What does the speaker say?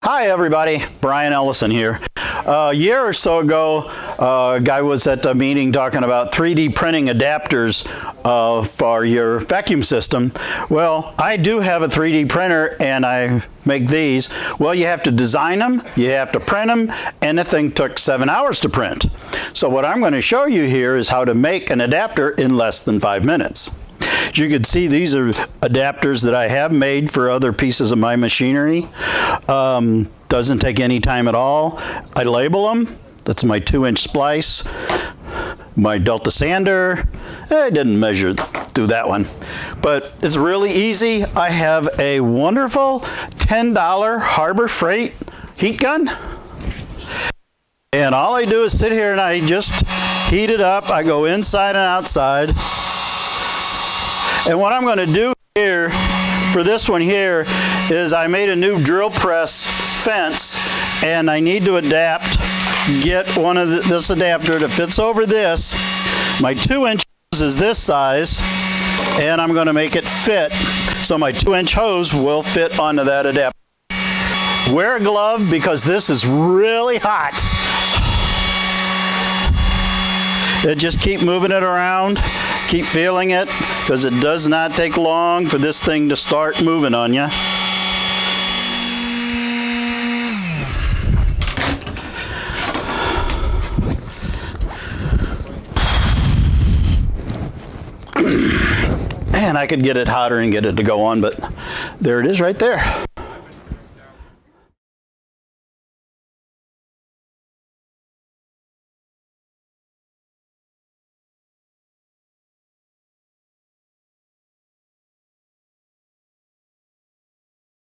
Hi everybody, Brian Ellison here. A year or so ago, a guy was at a meeting talking about 3D printing adapters for your vacuum system. Well, I do have a 3D printer and I make these. Well, you have to design them, you have to print them, and the thing took 7 hours to print. So what I'm going to show you here is how to make an adapter in less than 5 minutes. As you can see, these are adapters that I have made for other pieces of my machinery. Doesn't take any time at all. I label them. That's my 2-inch splice. My Delta sander. I didn't measure through that one. But it's really easy. I have a wonderful $10 Harbor Freight heat gun. And all I do is sit here and I just heat it up. I go inside and outside. And what I'm going to do here for this one here is I made a new drill press fence and I need to get one of this adapter that fits over this. My 2 inch is this size and I'm going to make it fit so my 2-inch hose will fit onto that adapter. Wear a glove because this is really hot. And just keep moving it around. Keep feeling it, because it does not take long for this thing to start moving on you. And I could get it hotter and get it to go on, but there it is right there.